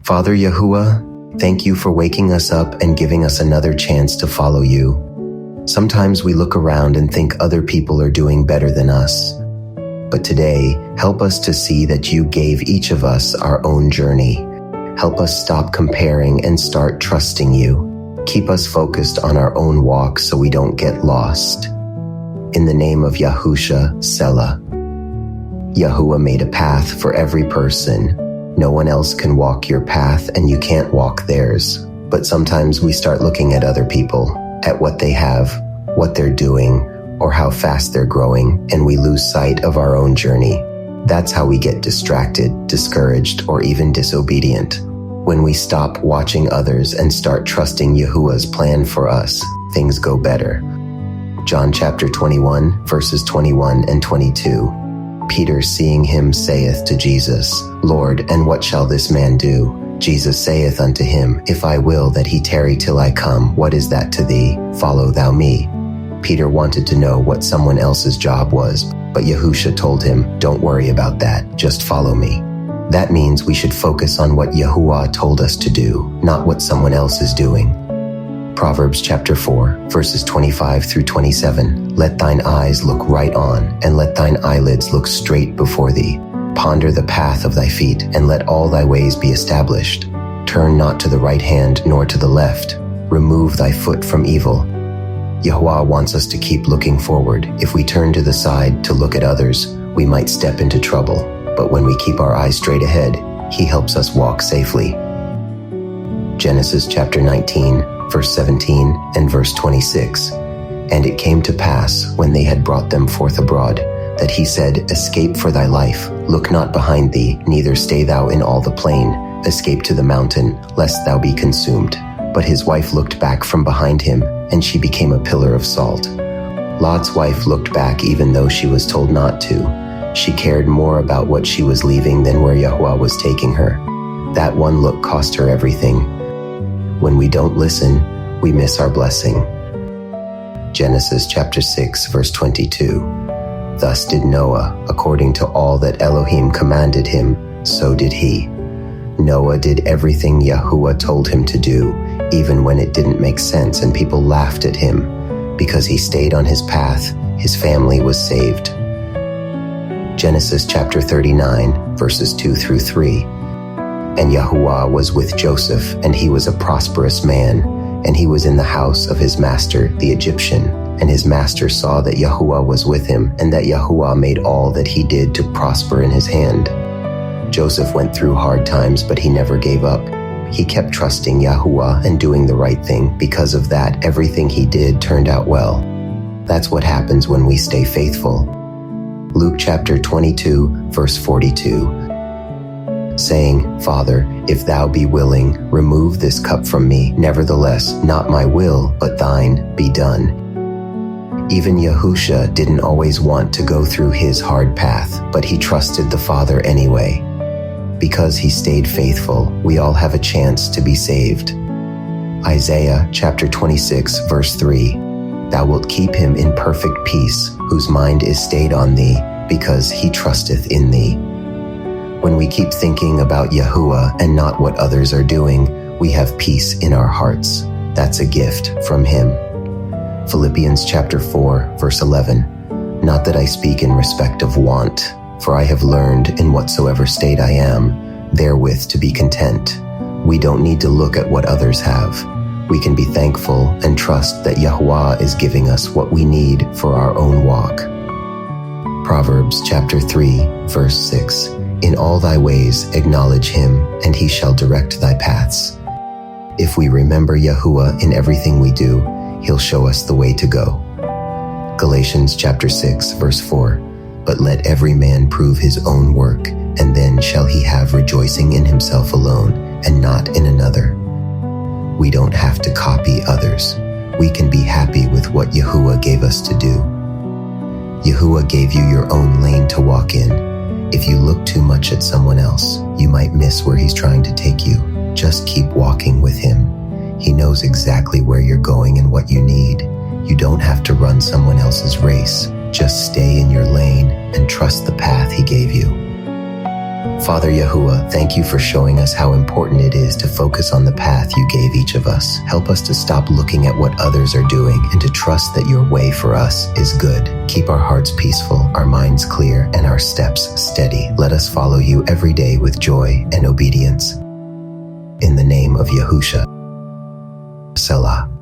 Father Yahuah, thank you for waking us up and giving us another chance to follow you. Sometimes we look around and think other people are doing better than us. But today, help us to see that you gave each of us our own journey. Help us stop comparing and start trusting you. Keep us focused on our own walk so we don't get lost. In the name of Yahusha, Selah. Yahuah made a path for every person. No one else can walk your path and you can't walk theirs. But sometimes we start looking at other people, at what they have, what they're doing, or how fast they're growing, and we lose sight of our own journey. That's how we get distracted, discouraged, or even disobedient. When we stop watching others and start trusting Yahuah's plan for us, things go better. John chapter 21, verses 21 and 22. Peter, seeing him, saith to Jesus, Lord, and what shall this man do? Jesus saith unto him, If I will that he tarry till I come, what is that to thee? Follow thou me. Peter wanted to know what someone else's job was, but Yahusha told him, Don't worry about that, just follow me. That means we should focus on what Yahuah told us to do, not what someone else is doing. Proverbs chapter 4, verses 25 through 27. Let thine eyes look right on, and let thine eyelids look straight before thee. Ponder the path of thy feet, and let all thy ways be established. Turn not to the right hand nor to the left. Remove thy foot from evil. Yahuah wants us to keep looking forward. If we turn to the side to look at others, we might step into trouble. But when we keep our eyes straight ahead, he helps us walk safely. Genesis chapter 19, verse 17 and verse 26. And it came to pass, when they had brought them forth abroad, that he said, Escape for thy life, look not behind thee, neither stay thou in all the plain. Escape to the mountain, lest thou be consumed. But his wife looked back from behind him, and she became a pillar of salt. Lot's wife looked back even though she was told not to. She cared more about what she was leaving than where Yahuah was taking her. That one look cost her everything. When we don't listen, we miss our blessing. Genesis chapter 6, verse 22. Thus did Noah, according to all that Elohim commanded him, so did he. Noah did everything Yahuah told him to do, even when it didn't make sense and people laughed at him. Because he stayed on his path, his family was saved. Genesis chapter 39, verses 2 through 3. And Yahuah was with Joseph, and he was a prosperous man, and he was in the house of his master, the Egyptian. And his master saw that Yahuah was with him, and that Yahuah made all that he did to prosper in his hand. Joseph went through hard times, but he never gave up. He kept trusting Yahuah and doing the right thing. Because of that, everything he did turned out well. That's what happens when we stay faithful. Luke chapter 22, verse 42. Saying, Father, if thou be willing, remove this cup from me. Nevertheless, not my will, but thine be done. Even Yahusha didn't always want to go through his hard path, but he trusted the Father anyway. Because he stayed faithful, we all have a chance to be saved. Isaiah chapter 26, verse 3. Thou wilt keep him in perfect peace, whose mind is stayed on thee, because he trusteth in thee. When we keep thinking about Yahuah and not what others are doing, we have peace in our hearts. That's a gift from him. Philippians chapter 4, verse 11. Not that I speak in respect of want, for I have learned in whatsoever state I am, therewith to be content. We don't need to look at what others have. We can be thankful and trust that Yahuah is giving us what we need for our own walk. Proverbs chapter 3, verse 6. In all thy ways acknowledge him, and he shall direct thy paths. If we remember Yahuah in everything we do, he'll show us the way to go. Galatians chapter 6, verse 4. But let every man prove his own work, and then shall he have rejoicing in himself alone, and not in another. We don't have to copy others. We can be happy with what Yahuah gave us to do. Yahuah gave you your own lane to walk in. If you look too much at someone else, you might miss where he's trying to take you. Just keep walking with him. He knows exactly where you're going and what you need. You don't have to run someone else's race. Just stay in your lane and trust the path he gave you. Father Yahuah, thank you for showing us how important it is to focus on the path you gave each of us. Help us to stop looking at what others are doing and to trust that your way for us is good. Keep our hearts peaceful, our minds clear, and our steps steady. Let us follow you every day with joy and obedience. In the name of Yahusha, Selah.